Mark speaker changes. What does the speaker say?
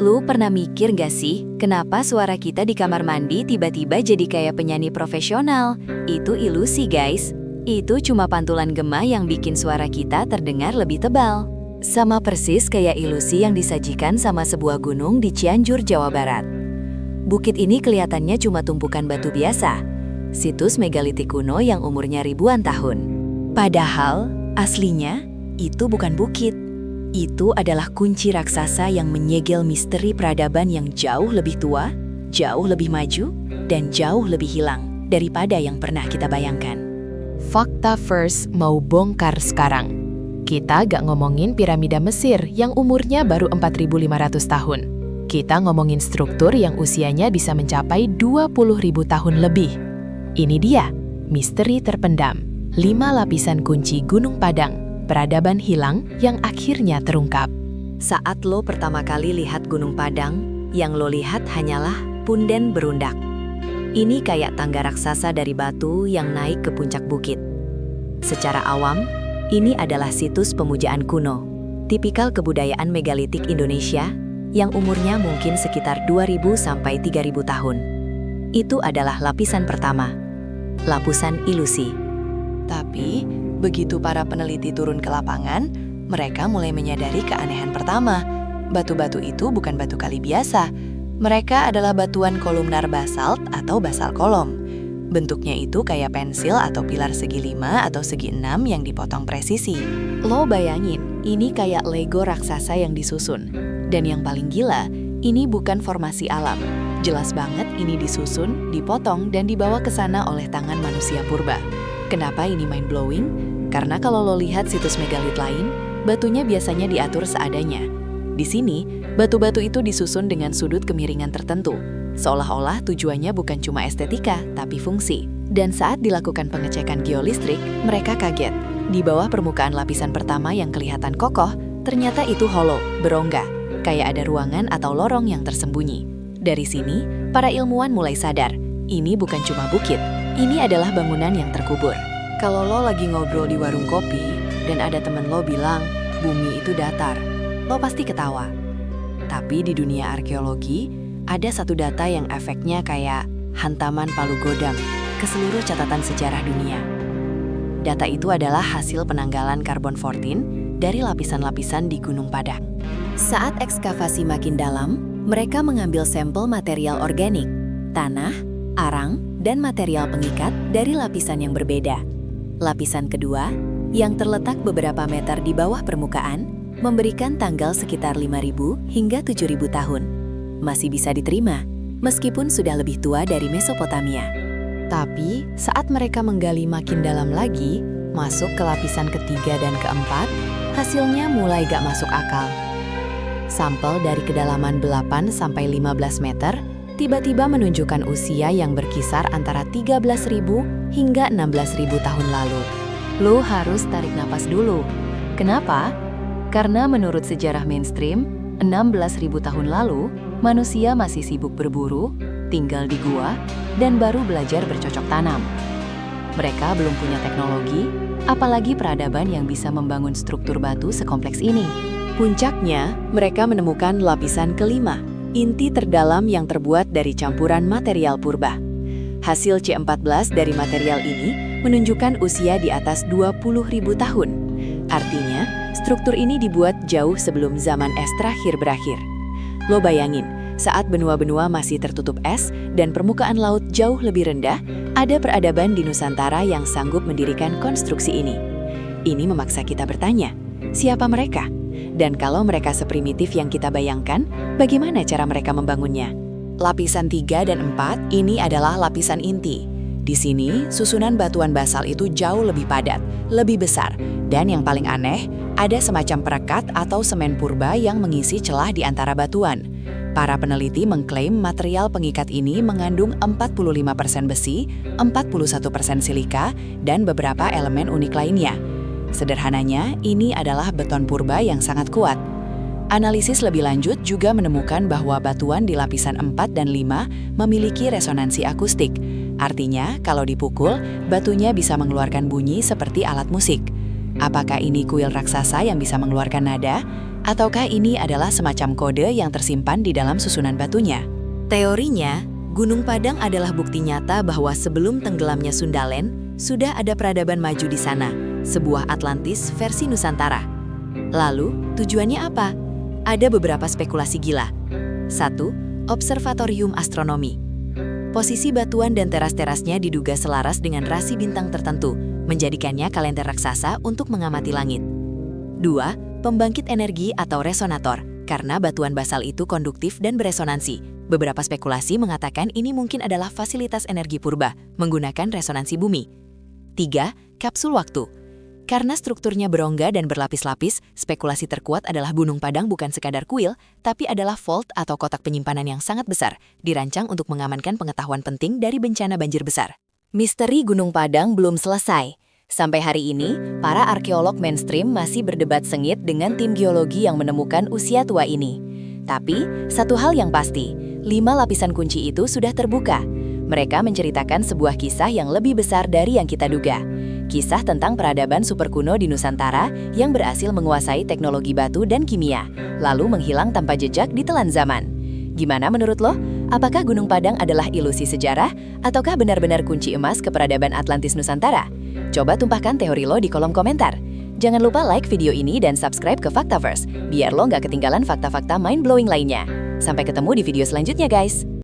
Speaker 1: Lu pernah mikir gak sih, kenapa suara kita di kamar mandi tiba-tiba jadi kayak penyanyi profesional? Itu ilusi guys. Itu cuma pantulan gema yang bikin suara kita terdengar lebih tebal. Sama persis kayak ilusi yang disajikan sama sebuah gunung di Cianjur, Jawa Barat. Bukit ini kelihatannya cuma tumpukan batu biasa. Situs megalitik kuno yang umurnya ribuan tahun. Padahal, aslinya, itu bukan bukit. Itu adalah kunci raksasa yang menyegel misteri peradaban yang jauh lebih tua, jauh lebih maju, dan jauh lebih hilang daripada yang pernah kita bayangkan.
Speaker 2: Fakta first mau bongkar sekarang. Kita gak ngomongin piramida Mesir yang umurnya baru 4.500 tahun. Kita ngomongin struktur yang usianya bisa mencapai 20.000 tahun lebih. Ini dia, misteri terpendam, 5 lapisan kunci Gunung Padang. Peradaban hilang yang akhirnya terungkap.
Speaker 1: Saat lo pertama kali lihat Gunung Padang, yang lo lihat hanyalah punden berundak. Ini kayak tangga raksasa dari batu yang naik ke puncak bukit. Secara awam, ini adalah situs pemujaan kuno, tipikal kebudayaan megalitik Indonesia yang umurnya mungkin sekitar 2.000 sampai 3.000 tahun. Itu adalah lapisan pertama, lapisan ilusi.
Speaker 3: Tapi, begitu para peneliti turun ke lapangan, mereka mulai menyadari keanehan pertama. Batu-batu itu bukan batu kali biasa. Mereka adalah batuan kolumnar basalt atau basal kolom. Bentuknya itu kayak pensil atau pilar segi 5 atau segi 6 yang dipotong presisi.
Speaker 1: Lo bayangin, ini kayak Lego raksasa yang disusun. Dan yang paling gila, ini bukan formasi alam. Jelas banget ini disusun, dipotong, dan dibawa ke sana oleh tangan manusia purba. Kenapa ini mind-blowing? Karena kalau lo lihat situs megalit lain, batunya biasanya diatur seadanya. Di sini, batu-batu itu disusun dengan sudut kemiringan tertentu, seolah-olah tujuannya bukan cuma estetika, tapi fungsi. Dan saat dilakukan pengecekan geolistrik, mereka kaget. Di bawah permukaan lapisan pertama yang kelihatan kokoh, ternyata itu hollow, berongga, kayak ada ruangan atau lorong yang tersembunyi. Dari sini, para ilmuwan mulai sadar, ini bukan cuma bukit, ini adalah bangunan yang terkubur. Kalau lo lagi ngobrol di warung kopi, dan ada temen lo bilang, bumi itu datar, lo pasti ketawa. Tapi di dunia arkeologi, ada satu data yang efeknya kayak hantaman palu godam ke seluruh catatan sejarah dunia. Data itu adalah hasil penanggalan karbon 14 dari lapisan-lapisan di Gunung Padang. Saat ekskavasi makin dalam, mereka mengambil sampel material organik, tanah, arang, dan material pengikat dari lapisan yang berbeda. Lapisan kedua, yang terletak beberapa meter di bawah permukaan, memberikan tanggal sekitar 5.000 hingga 7.000 tahun. Masih bisa diterima, meskipun sudah lebih tua dari Mesopotamia. Tapi, saat mereka menggali makin dalam lagi, masuk ke lapisan ketiga dan keempat, hasilnya mulai gak masuk akal. Sampel dari kedalaman 8-15 meter, tiba-tiba menunjukkan usia yang berkisar antara 13.000 hingga 16.000 tahun lalu. Lo harus tarik napas dulu. Kenapa? Karena menurut sejarah mainstream, 16.000 tahun lalu, manusia masih sibuk berburu, tinggal di gua, dan baru belajar bercocok tanam. Mereka belum punya teknologi, apalagi peradaban yang bisa membangun struktur batu sekompleks ini. Puncaknya, mereka menemukan lapisan kelima, inti terdalam yang terbuat dari campuran material purba. Hasil C14 dari material ini menunjukkan usia di atas 20.000 tahun. Artinya, struktur ini dibuat jauh sebelum zaman es terakhir berakhir. Lo bayangin, saat benua-benua masih tertutup es dan permukaan laut jauh lebih rendah, ada peradaban di Nusantara yang sanggup mendirikan konstruksi ini. Ini memaksa kita bertanya, siapa mereka? Dan kalau mereka seprimitif yang kita bayangkan, bagaimana cara mereka membangunnya? Lapisan 3 dan 4 ini adalah lapisan inti. Di sini, susunan batuan basal itu jauh lebih padat, lebih besar, dan yang paling aneh, ada semacam perekat atau semen purba yang mengisi celah di antara batuan. Para peneliti mengklaim material pengikat ini mengandung 45% besi, 41% silika, dan beberapa elemen unik lainnya. Sederhananya, ini adalah beton purba yang sangat kuat. Analisis lebih lanjut juga menemukan bahwa batuan di lapisan 4 dan 5 memiliki resonansi akustik. Artinya, kalau dipukul, batunya bisa mengeluarkan bunyi seperti alat musik.
Speaker 3: Apakah ini kuil raksasa yang bisa mengeluarkan nada? Ataukah ini adalah semacam kode yang tersimpan di dalam susunan batunya? Teorinya, Gunung Padang adalah bukti nyata bahwa sebelum tenggelamnya Sundaland, sudah ada peradaban maju di sana, sebuah Atlantis versi Nusantara. Lalu, tujuannya apa? Ada beberapa spekulasi gila. 1. Observatorium astronomi. Posisi batuan dan teras-terasnya diduga selaras dengan rasi bintang tertentu, menjadikannya kalender raksasa untuk mengamati langit. 2. Pembangkit energi atau resonator, karena batuan basal itu konduktif dan beresonansi. Beberapa spekulasi mengatakan ini mungkin adalah fasilitas energi purba, menggunakan resonansi bumi. 3. Kapsul waktu. Karena strukturnya berongga dan berlapis-lapis, spekulasi terkuat adalah Gunung Padang bukan sekadar kuil, tapi adalah vault atau kotak penyimpanan yang sangat besar, dirancang untuk mengamankan pengetahuan penting dari bencana banjir besar. Misteri Gunung Padang belum selesai. Sampai hari ini, para arkeolog mainstream masih berdebat sengit dengan tim geologi yang menemukan usia tua ini. Tapi, satu hal yang pasti, 5 lapisan kunci itu sudah terbuka. Mereka menceritakan sebuah kisah yang lebih besar dari yang kita duga. Kisah tentang peradaban super kuno di Nusantara yang berhasil menguasai teknologi batu dan kimia, lalu menghilang tanpa jejak di telan zaman. Gimana menurut lo? Apakah Gunung Padang adalah ilusi sejarah, ataukah benar-benar kunci emas ke peradaban Atlantis Nusantara? Coba tumpahkan teori lo di kolom komentar. Jangan lupa like video ini dan subscribe ke Faktaverse, biar lo nggak ketinggalan fakta-fakta mind-blowing lainnya. Sampai ketemu di video selanjutnya guys!